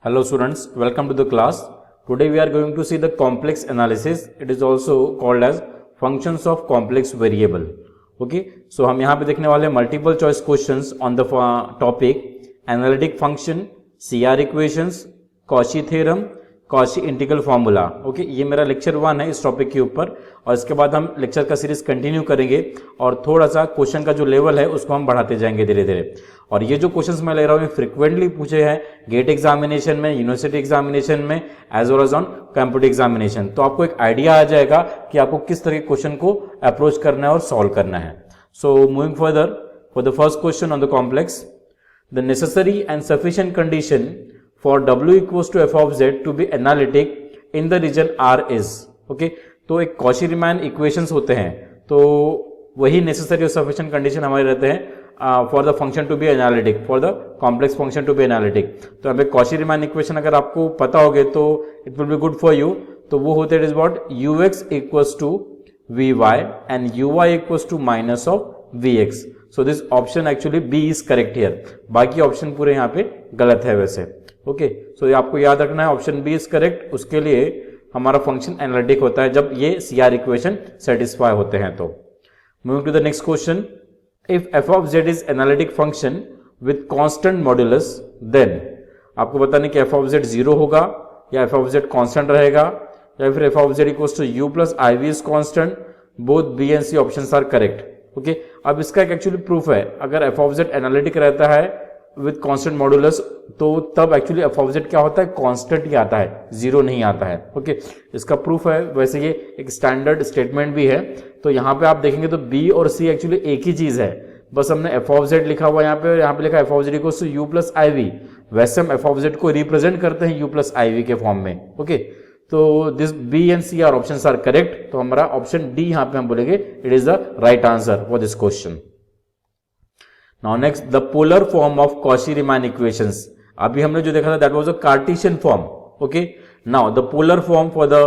Hello students, welcome to the class. Today we are going to see the complex analysis. It is also called as functions of complex variable. Okay, so हम यहाँ पे देखने वाले multiple choice questions on the topic analytic function, CR equations, Cauchy theorem, Cauchy integral formula. Okay ये मेरा lecture 1 है इस topic के ऊपर और इसके बाद हम लेक्चर का सीरीज कंटिन्यू करेंगे और थोड़ा सा क्वेश्चन का जो लेवल है उसको हम बढ़ाते जाएंगे धीरे धीरे। और ये जो क्वेश्चंस मैं ले रहा हूँ फ्रिक्वेंटली पूछे हैं गेट एग्जामिनेशन में, यूनिवर्सिटी एग्जामिनेशन में, as well as on computer examination. तो आपको एक आइडिया आ जाएगा कि आपको किस तरह के क्वेश्चन को अप्रोच करना है और सॉल्व करना है। So moving further for the first question on the complex, the necessary and sufficient condition for w equals to f of z to be analytic in the region R is okay। तो एक Cauchy Riemann equations होते हैं तो वही necessary और sufficient condition हमारे रहते हैं for the function to be analytic, for the complex function to be analytic. तो यहाँ पे कॉची रीमान इक्वेशन अगर आपको पता होगे तो it will be good for you. तो वो होते is what ux equals to vy and uy equals to minus of vx। So this option actually B is correct here, बाकी ऑप्शन पूरे यहाँ पे गलत है वैसे। ओके सो आपको याद रखना है ऑप्शन बी इज करेक्ट, उसके लिए हमारा फंक्शन एनालिटिक होता है जब ये सीआर इक्वेशन सेटिस्फाई होते हैं। तो moving to the next question, if F of Z is analytic function with constant modulus then आपको बताने कि एफ ऑफ जेड 0 होगा या एफ ऑफ जेड कांस्टेंट रहेगा या फिर F of Z equals to U plus I V is constant. Both B and C options are correct. Okay अब इसका एक एक्चुअली प्रूफ है, अगर एफ ऑफ जेड एनालिटिक रहता है विद कांस्टेंट मॉड्यूलस तो तब एक्चुअली एफ ऑफ जेड क्या होता है, कांस्टेंट ही आता है, जीरो नहीं आता है। ओके इसका प्रूफ है। वैसे ये एक स्टैंडर्ड स्टेटमेंट भी है। तो यहाँ पे आप देखेंगे तो बी और सी एक्चुअली एक ही चीज है, बस हमने एफ ऑफ जेड लिखा हुआ यहाँ पे और यहाँ पे लिखा F of Z equals to U plus I V. वैसे हम एफ ऑफ जेड को रिप्रेजेंट करते हैं यू प्लस आई वी के फॉर्म में। ओके तो this B and C are options are correct. तो हमारा ऑप्शन डी यहाँ पे हम बोलेंगे it is the right answer for this question. Now next, the polar form of Cauchy-Riemann equations. अभी हमने जो देखा था that was a Cartesian form. Okay. Now the polar form for the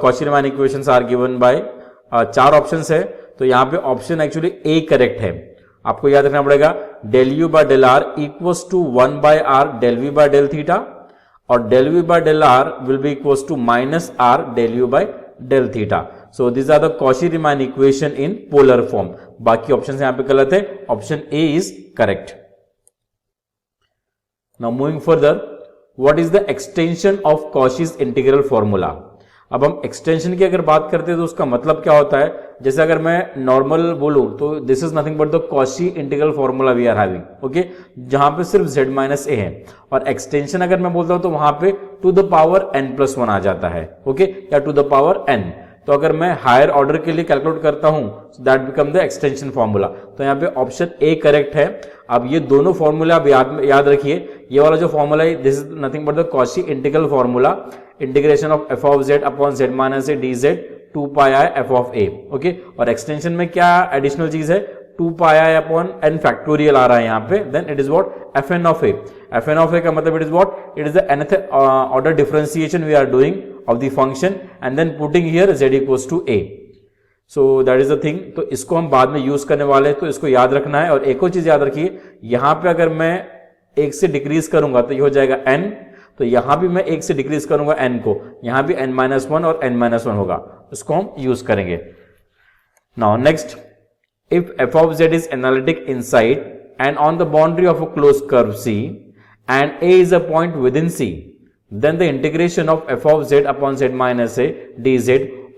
Cauchy-Riemann equations are given by 4 options है। तो यहाँ पे option actually A correct है। आपको याद रखना पड़ेगा del u by del r equals to 1 by r del v by del theta और del v by del r will be equals to minus r del u by del theta. So these are the Cauchy-Riemann equation in polar form. बाकी option यहाँ पे गलत है, option A is correct. Now moving further, what is the extension of Cauchy's integral formula. अब हम extension की अगर बात करते हैं तो उसका मतलब क्या होता है, जैसे अगर मैं नॉर्मल बोलूं तो this is nothing but the Cauchy integral formula we are having. Okay जहां पे सिर्फ z माइनस ए है और एक्सटेंशन अगर मैं बोलता हूं तो वहां पे टू द पावर n+1 आ जाता है। ओके या टू द पावर n। तो अगर मैं हायर ऑर्डर के लिए कैलकुलेट करता हूं that become the extension formula. तो यहाँ पे ऑप्शन ए करेक्ट है। अब ये दोनों फॉर्मूला आप याद रखिए, ये वाला जो फॉर्मूला है this is nothing but the Cauchy integral formula, integration of F of Z upon Z minus A D Z 2 pi I F of A. Okay और एक्सटेंशन में क्या एडिशनल चीज है, 2 pi I upon N factorial आ रहा है यहाँ पे, then it is what F N of A. F N of A का मतलब it is what, it is the nth order differentiation we are doing of the function and then putting here z equals to a. So that is the thing। तो इसको हम बाद में use करने वाले हैं तो इसको याद रखना है। और एक और चीज याद रखिए, यहां पे अगर मैं 1 से डिक्रीज करूंगा तो ये हो जाएगा n, तो यहां भी मैं 1 से डिक्रीज करूंगा n को, यहां भी n-1 और n-1 होगा, उसको हम यूज करेंगे। Now next, if f of z is analytic inside and on the boundary of a closed curve C and a is a point within C, then the integration of f of z upon z minus a dz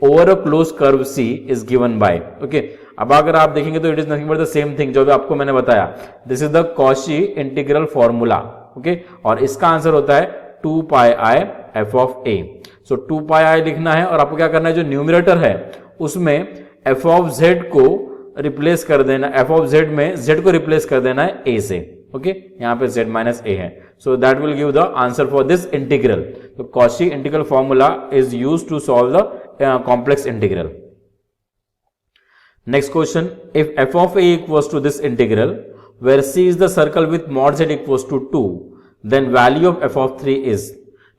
over a closed curve C is given by। okay अब अगर आप देखेंगे तो it is nothing but the same thing जो भी आपको मैंने बताया, this is the Cauchy integral formula. Okay और इसका आंसर होता है 2 pi I F of A. So 2 pi आई लिखना है और आपको क्या करना है, जो न्यूमरेटर है उसमें एफ ऑफ जेड को रिप्लेस कर देना, एफ ऑफ जेड में जेड को रिप्लेस कर देना है ए से। ओके यहाँ पे z माइनस ए है, so that will give the answer for this integral। तो Cauchy integral formula is used to solve the complex integral। Next question, if f of a equals to this integral where c is the circle with mod z equals to 2, then value of f of 3 is।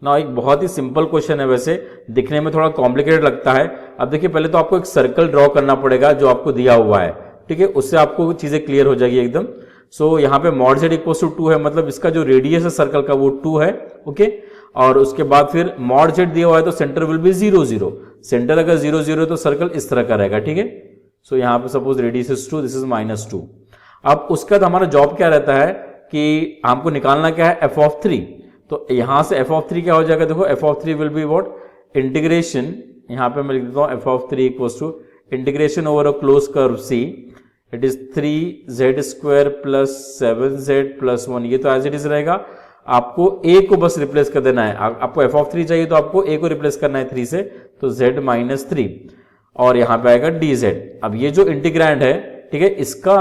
Now एक बहुत ही simple question है, वैसे दिखने में थोड़ा complicated लगता है। अब देखिए पहले तो आपको एक सर्कल ड्रॉ करना पड़ेगा जो आपको दिया हुआ है, ठीक है, उससे आपको चीजें क्लियर हो जाएगी एकदम। सो यहाँ पे मॉड z इक्वल टू 2 है, मतलब इसका जो रेडियस है सर्कल का वो 2 है। ओके, और उसके बाद फिर मॉड z दिया हुआ है तो सेंटर विल बी 0 0, सेंटर अगर 0 0 तो सर्कल इस तरह का रहेगा। ठीक है, सो यहाँ पे suppose radius is 2, this is -2। अब उसका तो हमारा जॉब क्या रहता है कि हमको निकालना क्या है, f ऑफ 3। तो यहां से f ऑफ 3 क्या हो जाएगा, देखो f of 3 will be what, integration, यहाँ पे मैं लिख देता हूँ f of 3 equals to integration over a close curve C, it is 3z² plus 7z plus 1। ये तो एज इट इज रहेगा, आपको a को बस रिप्लेस कर देना है। आपको f ऑफ 3 चाहिए तो आपको a को रिप्लेस करना है 3 से, तो z माइनस 3 और यहाँ पे आएगा dz। अब ये जो इंटीग्रैंड है, ठीक है, इसका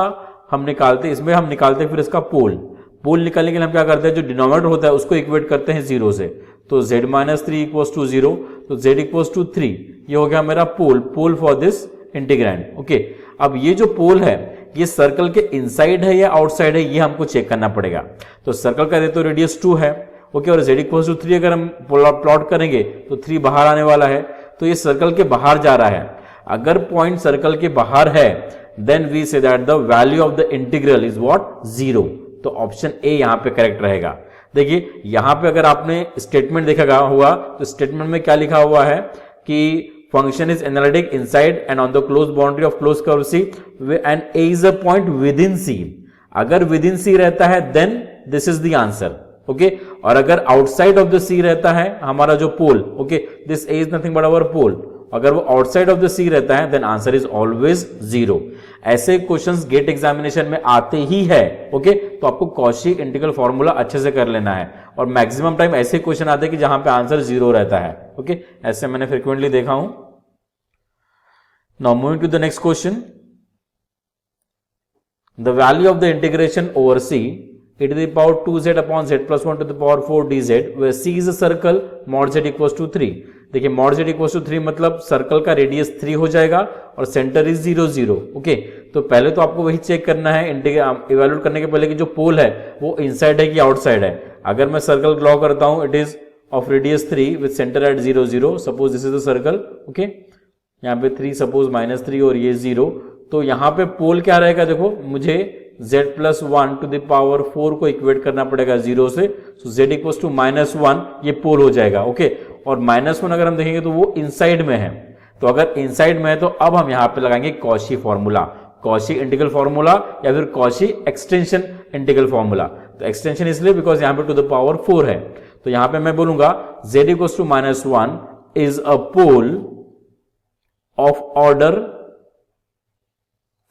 हम निकालते, इसमें हम निकालते हैं फिर इसका पोल निकालने के लिए हम क्या करते हैं, जो डिनोमिनेटर होता है उसको इक्वेट करते हैं 0 से, तो z माइनस 3 इक्वल्स टू 0, तो z इक्वल्स टू 3। ये हो गया मेरा पोल फॉर दिस इंटीग्रैंड। ओके, अब ये जो पोल है ये सर्कल के इनसाइड है या आउटसाइड है, ये हमको चेक करना पड़ेगा। तो सर्कल का तो रेडियस 2 है, ओके, और z इक्वल्स टू 3 अगर हम प्लॉट करेंगे तो 3 बाहर आने वाला है, तो ये सर्कल के बाहर जा रहा है। अगर पॉइंट सर्कल के बाहर है then we say that the value of the integral is what, 0। तो ऑप्शन ए यहां पे करेक्ट रहेगा। देखिए यहां पे अगर आपने स्टेटमेंट देखा हुआ तो स्टेटमेंट में क्या लिखा हुआ है कि function is analytic inside and on the close boundary of close curve C and A is a point within C. अगर विद इन सी रहता है then this is the answer. Okay, और अगर आउटसाइड ऑफ द सी रहता है हमारा जो pole, okay, this A is nothing but our pole, अगर वो आउटसाइड ऑफ द सी रहता है देन आंसर इज ऑलवेज 0। ऐसे क्वेश्चंस गेट एग्जामिनेशन में आते ही है। ओके, तो आपको कॉची इंटीग्रल फॉर्मूला अच्छे से कर लेना है, और मैक्सिमम टाइम ऐसे क्वेश्चन आते हैं कि जहां पे आंसर 0 रहता है। ओके, ऐसे मैंने फ्रीक्वेंटली देखा हूं। Now moving to the next question, the value of the integration over C e to the power 2z upon z plus 1 to the power 4 dz where c is a circle mod z equals to 3। देखिए mod z equals to 3 मतलब circle का radius 3 हो जाएगा और centre is 0 0। Okay, तो पहले तो आपको वही चेक करना है इवैल्यूएट करने के पहले कि जो पोल है वो इनसाइड है कि आउटसाइड है। अगर मैं सर्कल ड्रॉ करता हूं, it is of radius 3 with centre at 0 0, suppose this is the circle. Okay, यहाँ पे 3 सपोज -3 और ये 0, तो यहाँ पे पोल क्या रहेगा, देखो मुझे z plus 1 to the power 4 को इक्वेट करना पड़ेगा 0 से, so z इक्वल्स टू -1 ये पोल हो जाएगा। ओके, और -1 अगर हम देखेंगे तो वो इनसाइड में है, तो अगर इनसाइड में है तो अब हम यहाँ पे लगाएंगे Cauchy formula, Cauchy integral formula या फिर कॉची एक्सटेंशन इंटीग्रल फॉर्मूला। तो एक्सटेंशन इसलिए बिकॉज यहाँ पे टू द पावर 4 है, तो यहाँ पे मैं बोलूंगा z equals to -1 is a pole of order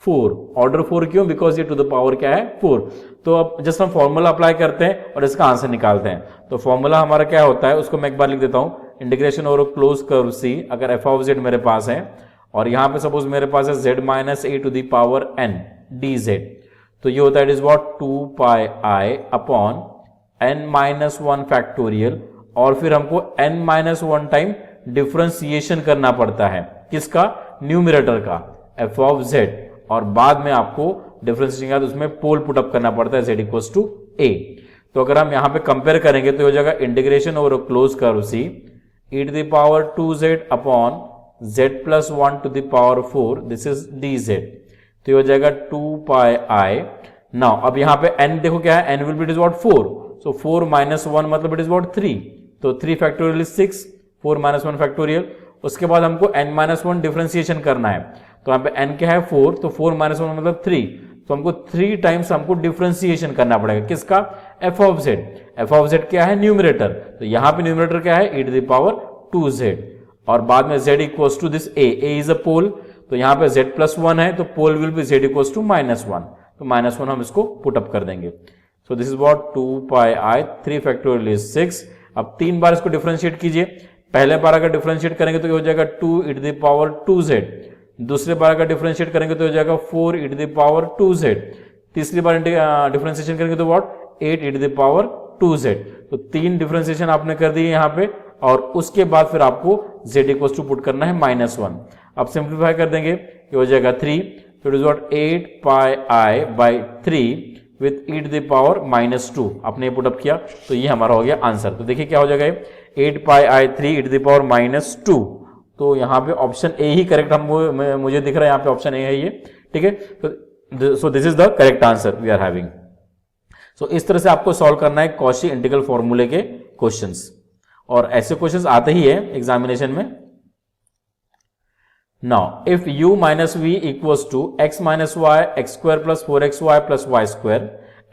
4। Order 4 क्यों, बिकॉज ये टू द पावर क्या है 4। तो अब जस्ट हम फॉर्मूला अप्लाई करते हैं और इसका आंसर निकालते हैं। तो फॉर्मूला हमारा क्या होता है उसको मैं एक बार लिख देता हूं, इंटीग्रेशन ओवर क्लोज कर्व सी, अगर f ऑफ z मेरे पास है और यहां पे सपोज मेरे पास है z minus a to the power n dz, तो ये होता है it is what 2 pi i upon n minus 1 factorial, और फिर हमको n माइनस 1 टाइम डिफरेंशिएशन करना पड़ता है किसका, न्यूमरेटर का f ऑफ z, और बाद में आपको डिफरेंशिएशन का उसमें पोल पुटअप करना पड़ता है z इक्वल्स टू a। तो अगर हम यहां पे कंपेयर करेंगे तो हो जाएगा integration over close curve C e to the power 2z upon z plus 1 to the power 4, this is dz, तो ये हो जाएगा 2 पाई i। नाउ अब यहां पे n देखो क्या है, n will be it is what 4, so 4 minus 1 मतलब इट इज व्हाट 3, तो 3 फैक्टोरियल इज 6, 4 माइनस 1 फैक्टोरियल। उसके बाद हमको n माइनस 1 डिफरेंशिएशन करना है, तो यहाँ पे n क्या है 4, तो 4 माइनस 1 मतलब 3, तो हमको 3 टाइम्स हमको डिफरेंशिएशन करना पड़ेगा किसका, f of z। f of z क्या है, न्यूमरेटर, तो यहाँ पे न्यूमरेटर क्या है e to the power 2z, और बाद में z equals to this a is a pole, तो यहाँ पे z प्लस 1 है तो pole will be z equals to -1, तो -1 हम इसको पुटअप कर देंगे। So this is what 2 pi i, 3 factorial is 6। अब 3 बार इसको डिफरेंशिएट कीजिए, पहले बार अगर डिफरेंशिएट करेंगे तो ये हो जाएगा 2 e to the power 2z, दूसरे बार अगर डिफरेंशिएट करेंगे तो हो जाएगा 4 e to the power 2z, तीसरी बार डिफरेंशिएशन करेंगे तो what 8 e to the power 2z। तो 3 डिफरेंशिएशन आपने कर दिए यहाँ पे, और उसके बाद फिर आपको z इक्वल्स टू पुट करना है -1। अब सिंप्लीफाई कर देंगे, ये हो जाएगा 3, तो it is what 8 pi i by 3 with e to the power -2, आपने पुटअप किया तो ये हमारा हो गया आंसर। तो देखिए क्या हो जाएगा 8 pi i 3 e to the power -2, तो यहाँ पे ऑप्शन ए ही करेक्ट मुझे दिख रहा है, यहाँ पे ऑप्शन ए है ये, ठीक है। तो so this is the correct answer we are having. So इस तरह से आपको सॉल्व करना है कॉची इंटीग्रल फॉर्मूले के क्वेश्चंस, और ऐसे क्वेश्चंस आते ही है एग्जामिनेशन में। Now if u minus V equals to x minus Y X square plus 4xy plus Y square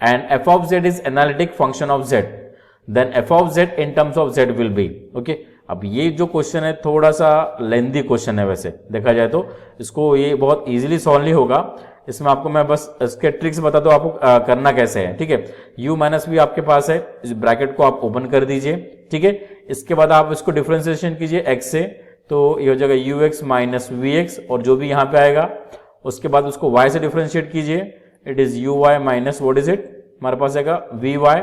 and f of z is analytic function of z, then f of z in terms of z will be. Okay, अब ये जो question है थोड़ा सा lengthy question है, वैसे देखा जाए तो इसको ये बहुत इजीली सॉल्व नहीं होगा। इसमें आपको मैं बस इसके ट्रिक्स बता दूं आपको करना कैसे है। ठीक है, u माइनस वी आपके पास है, इस ब्रैकेट को आप ओपन कर दीजिए। ठीक है, इसके बाद आप इसको डिफरेंशिएशन कीजिए x से, तो ये हो जाएगा ux माइनस वी एक्स, और जो भी यहाँ पे आएगा उसके बाद उसको y से डिफरेंशिएट कीजिए, it is uy minus what is it, हमारे पास आएगा vy,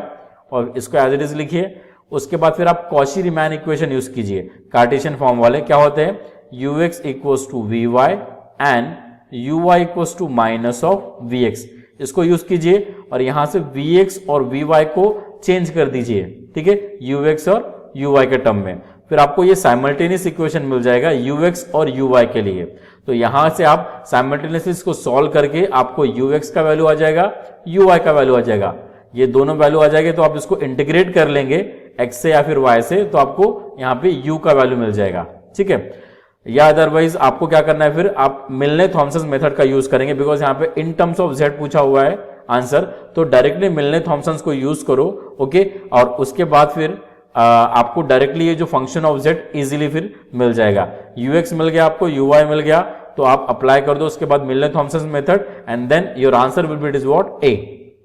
और इसको एज इट इज लिखिए। उसके बाद फिर आप कॉची रीमान इक्वेशन यूज कीजिए, कार्टेशियन फॉर्म वाले। क्या होते हैं, ux equals to vy and uy equals to minus of vx, इसको यूज कीजिए और यहां से vx और vy को चेंज कर दीजिए। ठीक है, ux और uy के टर्म में, फिर आपको ये साइमल्टेनियस इक्वेशन मिल जाएगा ux और uy के लिए। तो यहां से आप साइमल्टेनियसली इसको सॉल्व करके आपको ux का वैल्यू आ जाएगा, uy का वैल्यू आ जाएगा, ये दोनों वैल्यू आ जाएंगे। तो आप इसको इंटीग्रेट कर लेंगे x से या फिर y से, तो आपको यहाँ पे u का वैल्यू मिल जाएगा। ठीक है, या अदरवाइज आपको क्या करना है, फिर आप मिलने थॉमसन मेथड का यूज करेंगे, बिकॉज यहाँ पे इन टर्म्स ऑफ z पूछा हुआ है आंसर, तो डायरेक्टली मिलने थॉमसन को यूज करो। ओके, और उसके बाद फिर आपको डायरेक्टली ये जो फंक्शन ऑफ z इजीली फिर मिल जाएगा। ux मिल गया आपको, uy मिल गया, तो आप अप्लाई कर दो उसके बाद Milne Thomson method, and then your answer will be it is what a।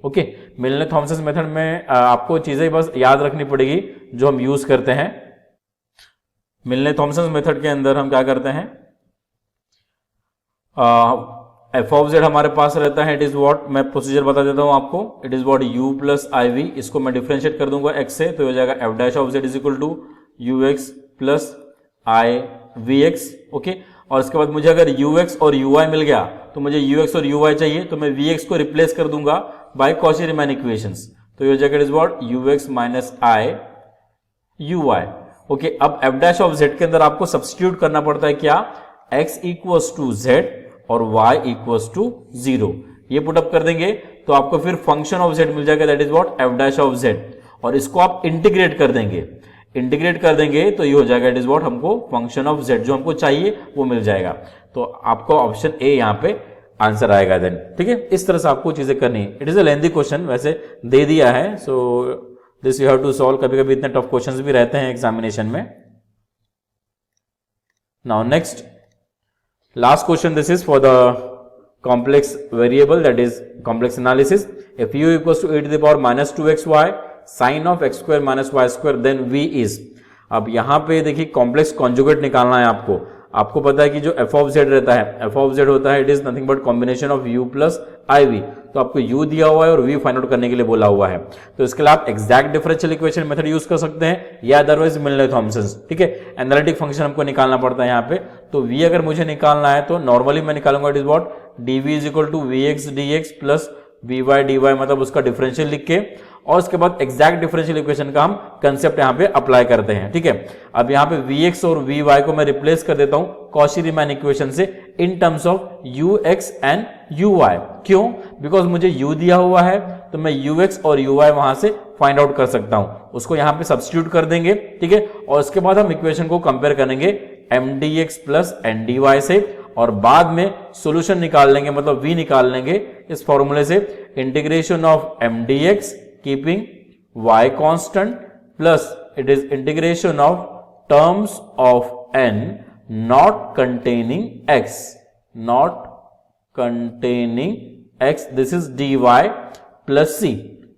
Okay, Milne Thomson method में आपको चीजें बस याद रखनी पड़ेगी जो हम यूज करते हैं। मिलने थॉमसन मेथड के अंदर हम क्या करते हैं, एफ ऑफ जेड हमारे पास रहता है, इट इज व्हाट, मैं प्रोसीजर बता देता हूं आपको, it is what u plus I V, इसको मैं डिफरेंशिएट कर दूंगा x से, तो हो जाएगा F dash of Z is equal to U X plus I V X. Okay, और इसके बाद मुझे अगर ux और uy मिल गया तो मुझे ux और uy चाहिए, तो मैं vx को रिप्लेस कर दूंगा बाय कॉची रीमान इक्वेशंस, तो ये हो जाएगा it is what ux minus I uy। Okay, अब एफ डैश ऑफ जेड के अंदर आपको सब्स्टिट्यूट करना पड़ता है क्या, x इक्वल्स टू z और y इक्वल्स टू 0, ये पुटअप कर देंगे तो आपको फिर फंक्शन ऑफ z मिल जाएगा, that is what F dash of z, और इसको आप इंटीग्रेट कर देंगे, इंटीग्रेट कर देंगे तो ये हो जाएगा इट इज व्हाट, हमको फंक्शन ऑफ z जो हमको चाहिए वो मिल जाएगा। तो आपको ऑप्शन ए यहाँ पे आंसर आएगा देन। ठीक है, इस तरह से आपको चीजें करनी है। It is a lengthy question वैसे दे दिया है, so this you have to solve. कभी कभी इतने टफ क्वेश्चंस भी रहते हैं एग्जामिनेशन में। Now next last question, this is for the complex variable, that is complex analysis. If u equals to e to the power minus 2xy sin of x square minus y square, then v is, अब यहां पे देखिए complex conjugate निकालना है आपको। आपको पता है कि जो f ऑफ z रहता है, f ऑफ z होता है it is nothing but combination of u plus I V, तो आपको u दिया हुआ है और v फाइंड आउट करने के लिए बोला हुआ है, तो इसके लिए आप exact differential equation method use कर सकते हैं या अदरवाइज मिलने थॉमसन्स। ठीक है, एनालिटिक फंक्शन हमको निकालना पड़ता है यहाँ पे, तो v अगर मुझे निकालना है तो नॉर्मली मैं निकालूंगा it is what dv is equal to vx dx plus vy dy, मतलब उसका डिफरेंशियल लिख के, और उसके बाद एग्जैक्ट डिफरेंशियल इक्वेशन का हम कंसेप्ट यहाँ पे अप्लाई करते हैं। ठीक है, अब यहाँ पे vx और vy को मैं रिप्लेस कर देता हूं कॉची रीमान इक्वेशन से इन terms of ux and uy। क्यों? बिकॉज मुझे u दिया हुआ है तो मैं ux और uy वहां से फाइंड आउट कर सकता हूं, उसको यहाँ पे सब्स्टिट्यूट कर देंगे। ठीक है, और उसके बाद हम इक्वेशन को कंपेयर करेंगे mdx प्लस ndy से, और बाद में सॉल्यूशन निकाल लेंगे, मतलब v निकाल लेंगे इस फॉर्मूले से, integration of mdx keeping y constant plus it is integration of terms of n not containing x, not containing x, this is dy plus c,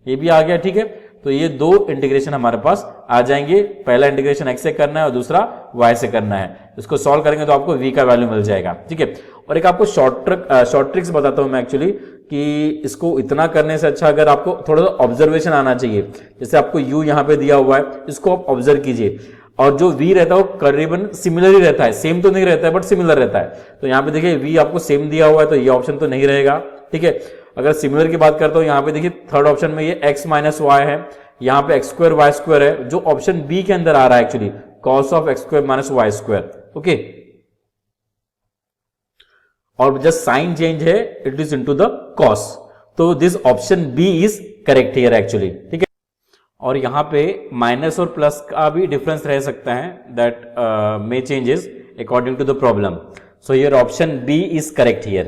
ये भी आ गया। ठीक है, तो ये दो इंटीग्रेशन हमारे पास आ जाएंगे, पहला इंटीग्रेशन x से करना है और दूसरा y से करना है। इसको सॉल्व करेंगे तो आपको v का वैल्यू मिल जाएगा। ठीक है, और एक आपको शॉर्ट ट्रिक्स बताता हूं मैं एक्चुअली, कि इसको इतना करने से अच्छा अगर आपको थोड़ा सा ऑब्जर्वेशन आना चाहिए, जैसे आपको u यहाँ पे दिया हुआ है, इसको आप ऑब्जर्व कीजिए, और जो v रहता है वो करीबन सिमिलर ही रहता है, सेम तो नहीं रहता है बट सिमिलर रहता है। तो यहाँ पे देखिए v आपको सेम दिया हुआ है तो ये ऑप्शन तो नहीं रहेगा। ठीक है, अगर सिमिलर की बात करता हूं, यहाँ पे देखिए थर्ड ऑप्शन में ये x माइनस वाई है, यहाँ पे x स्क्वायर वाई स्क्वायर है, जो ऑप्शन बी के अंदर आ रहा है actually cos of x square minus Y square. Okay, और जस्ट साइन चेंज है, it is into the cos, तो this option B is correct here actually, ठीक है। और यहाँ पे माइनस और प्लस का भी डिफरेंस रह सकता है, that may changes according to the problem. So your option B is correct here.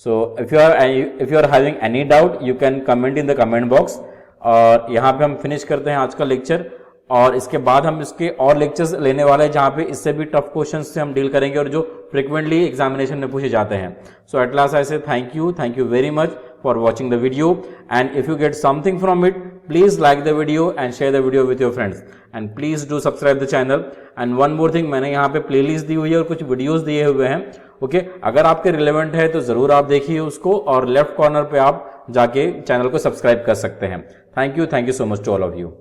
So if you are having any doubt, you can comment in the comment box. और यहाँ पे हम फिनिश करते हैं आज का लेक्चर, और इसके बाद हम इसके और लेक्चर्स लेने वाले हैं जहाँ पे इससे भी टफ क्वेश्चन से हम डील करेंगे और जो फ्रिक्वेंटली एग्जामिनेशन में पूछे जाते हैं. सो एट लास्ट आई से thank you very much for watching the video, and if you get something from it, please like the video and share the video with your friends, and please do subscribe the channel. And one more thing, मैंने यहाँ पे playlist दी हुई है और कुछ videos दिए हुए हैं, ओके अगर आपके रिलेवेंट है तो जरूर आप देखिए उसको, और लेफ्ट कॉर्नर पे आप जाके चैनल को सब्सक्राइब कर सकते हैं. Thank you so much to all of you.